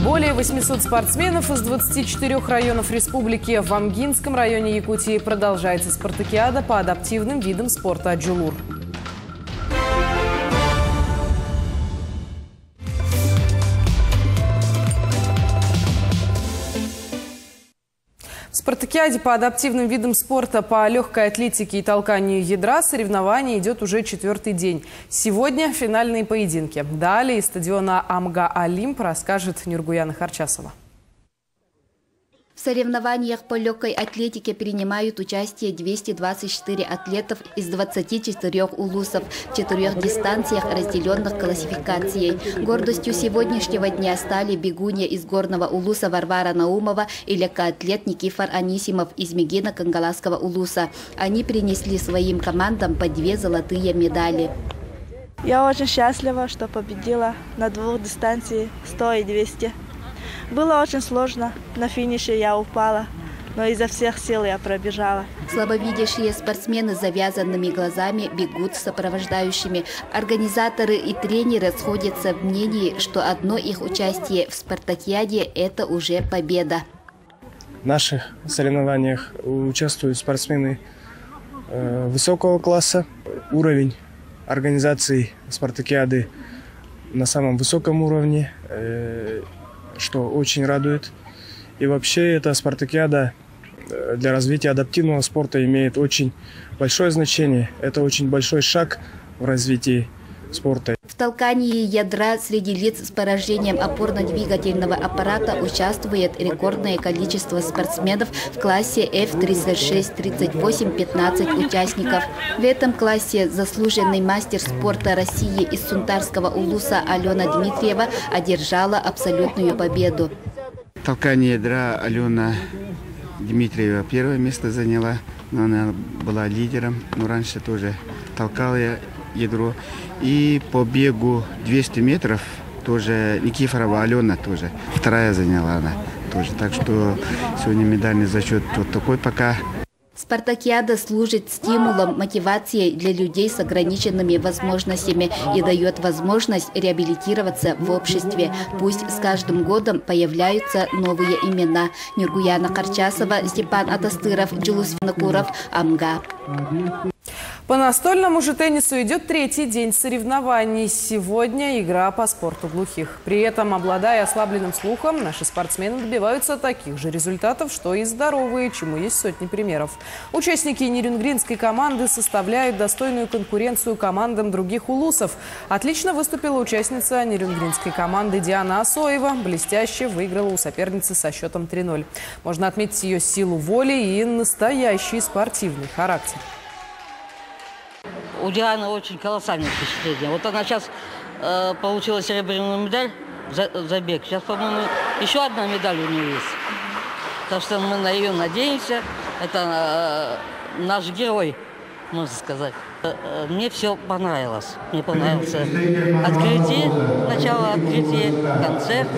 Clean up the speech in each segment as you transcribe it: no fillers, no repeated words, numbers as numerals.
Более 800 спортсменов из 24 районов республики. В Амгинском районе Якутии продолжается спартакиада по адаптивным видам спорта «Джулур». В спартакиаде по адаптивным видам спорта по легкой атлетике и толканию ядра соревнование идет уже 4-й день. Сегодня финальные поединки. Далее из стадиона Амга-Олимп расскажет Нургуяна Харчасова. В соревнованиях по легкой атлетике принимают участие 224 атлетов из 24 улусов в 4 дистанциях, разделенных классификацией. Гордостью сегодняшнего дня стали бегунья из горного улуса Варвара Наумова и легкоатлет Никифор Анисимов из Мегино-Кангаласского улуса. Они принесли своим командам по 2 золотые медали. Я очень счастлива, что победила на 2 дистанциях 100 и 200. Было очень сложно. На финише я упала, но изо всех сил я пробежала. Слабовидящие спортсмены с завязанными глазами бегут с сопровождающими. Организаторы и тренеры сходятся в мнении, что одно их участие в спартакиаде – это уже победа. В наших соревнованиях участвуют спортсмены высокого класса. Уровень организации спартакиады на самом высоком уровне, что очень радует. И вообще эта спартакиада для развития адаптивного спорта имеет очень большое значение. Это очень большой шаг в развитии спорта. В толкании ядра среди лиц с поражением опорно-двигательного аппарата участвует рекордное количество спортсменов в классе F36, 38, 15 участников. В этом классе заслуженный мастер спорта России из Сунтарского улуса Алена Дмитриева одержала абсолютную победу. В толкании ядра Алена Дмитриева первое место заняла, но она была лидером, но раньше тоже толкала ядро. И по бегу 200 метров тоже Никифорова Алена тоже вторая заняла она тоже. Так что сегодня медальный зачет вот такой пока. Спартакиада служит стимулом, мотивацией для людей с ограниченными возможностями и дает возможность реабилитироваться в обществе. Пусть с каждым годом появляются новые имена. Нургуяна Харчасова, Степан Атастыров, Джулус Винокуров, Амга. По настольному же теннису идет 3-й день соревнований. Сегодня игра по спорту глухих. При этом, обладая ослабленным слухом, наши спортсмены добиваются таких же результатов, что и здоровые, чему есть сотни примеров. Участники нерюнгринской команды составляют достойную конкуренцию командам других улусов. Отлично выступила участница нерюнгринской команды Диана Асоева. Блестяще выиграла у соперницы со счетом 3-0. Можно отметить ее силу воли и настоящий спортивный характер. У Дианы очень колоссальное впечатление. Вот она сейчас получила серебряную медаль за бег. Сейчас, по-моему, еще одна медаль у нее есть. Так что мы на нее надеемся. Это наш герой, можно сказать. Мне все понравилось. Мне понравился открытие, начало открытия, концерт,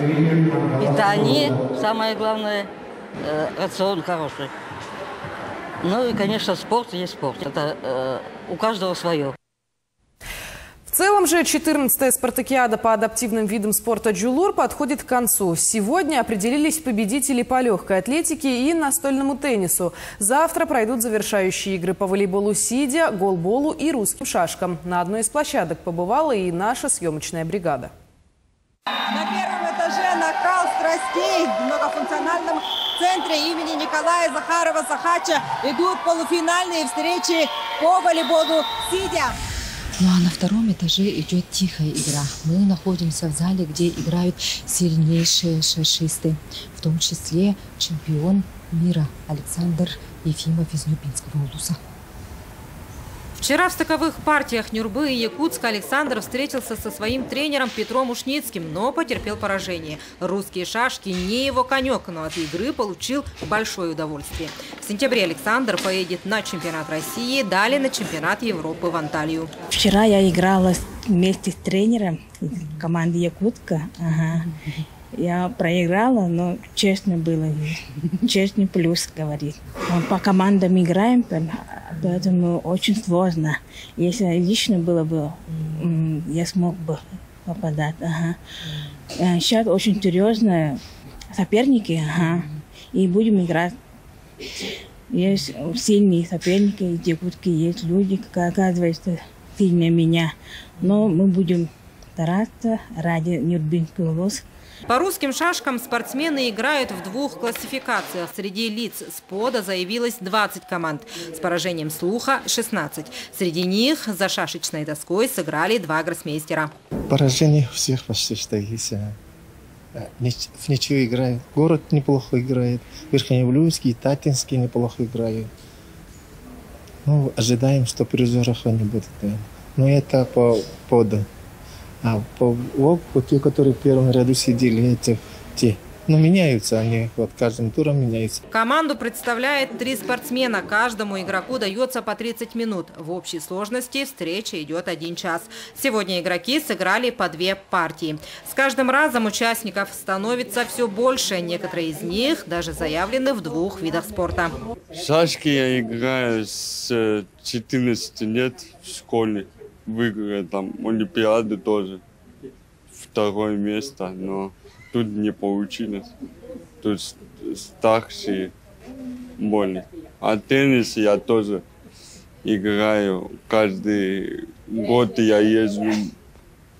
питание, самое главное, рацион хороший. Ну и, конечно, спорт есть спорт. Это у каждого свое. В целом же 14-я спартакиада по адаптивным видам спорта «Джулур» подходит к концу. Сегодня определились победители по легкой атлетике и настольному теннису. Завтра пройдут завершающие игры по волейболу сидя, голболу и русским шашкам. На одной из площадок побывала и наша съемочная бригада. На первом этаже накал страстей в многофункциональном центре имени Николая Захарова-Сахача идут полуфинальные встречи по волейболу сидя. Ну а на втором этаже идет тихая игра. Мы находимся в зале, где играют сильнейшие шашисты, в том числе чемпион мира Александр Ефимов из Нюрбинского улуса. Вчера в стыковых партиях Нюрбы и Якутска Александр встретился со своим тренером Петром Ушницким, но потерпел поражение. Русские шашки не его конек, но от игры получил большое удовольствие. В сентябре Александр поедет на чемпионат России, далее на чемпионат Европы в Анталию. Вчера я играла вместе с тренером команды Якутска. Я проиграла, но честно было. Честный плюс, говорит. По командам играем, поэтому очень сложно. Если лично было бы, я смог бы попадать. Сейчас очень серьезные соперники, и будем играть. Есть сильные соперники, из Якутски есть люди, как оказывается, сильнее меня. Но мы будем стараться ради Нюрнбергского лоса. По русским шашкам спортсмены играют в 2 классификациях. Среди лиц спода заявилось 20 команд. С поражением слуха – 16. Среди них за шашечной доской сыграли 2 гроссмейстера. Поражение всех почти что есть. В ничью играют. Город неплохо играет. Верхнеуфимский, Татинский неплохо играют. Ну, ожидаем, что призеров они будут. Но это по поду. А по те, которые в первом ряду сидели, те. Но меняются они, вот каждым туром меняются. Команду представляет 3 спортсмена. Каждому игроку дается по 30 минут. В общей сложности встреча идет 1 час. Сегодня игроки сыграли по 2 партии. С каждым разом участников становится все больше. Некоторые из них даже заявлены в 2 видах спорта. Шашки я играю с 14 лет в школе. Выиграли там олимпиады тоже. 2 место, но тут не получилось. Тут старшие более. А теннис я тоже играю. Каждый год я езжу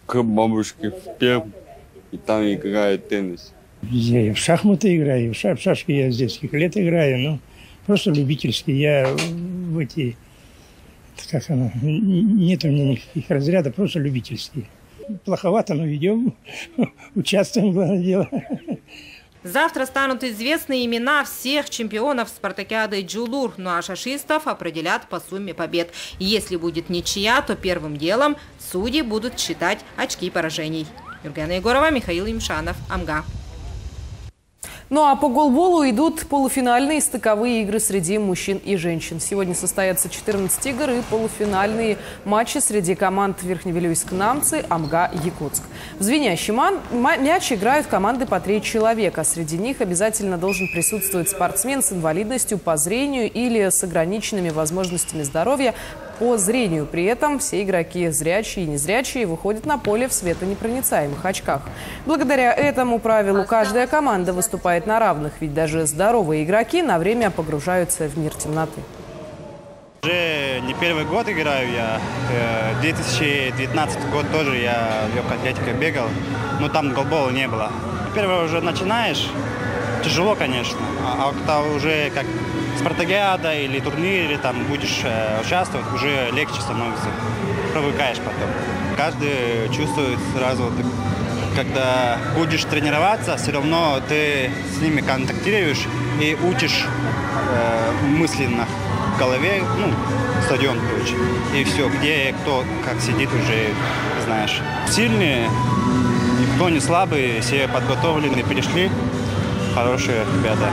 к бабушке в Пермь, и там играю теннис. Я в шахматы играю, в шашки я с детских лет играю, но просто любительский. Я в эти... Как оно? Нет у меня никаких разрядов, просто любительские. Плоховато, но идем, участвуем, главное дело. Завтра станут известны имена всех чемпионов спартакиады Джулур, ну а шашистов определят по сумме побед. Если будет ничья, то первым делом судьи будут считать очки поражений. Юргена Егорова, Михаил Имшанов, Амга. Ну а по голболу идут полуфинальные стыковые игры среди мужчин и женщин. Сегодня состоятся 14 игр и полуфинальные матчи среди команд Верхневилюйск-Намцы, Амга, Якутск. В звенящий мяч играют команды по 3 человека. Среди них обязательно должен присутствовать спортсмен с инвалидностью по зрению или с ограниченными возможностями здоровья по зрению. При этом все игроки, зрячие и незрячие, выходят на поле в светонепроницаемых очках. Благодаря этому правилу каждая команда выступает на равных, ведь даже здоровые игроки на время погружаются в мир темноты. Уже не первый год играю я. 2019 год тоже я в легкой атлетике бегал, но там голбола не было. Первый уже начинаешь, тяжело, конечно, а когда уже как спартакиада или турнире там будешь участвовать, уже легче становится, привыкаешь потом. Каждый чувствует сразу, когда будешь тренироваться, все равно ты с ними контактируешь и учишь мысленно в голове, ну, стадион, короче. И все, где кто как сидит, уже знаешь. Сильные, никто не слабый, все подготовленные, пришли, хорошие ребята.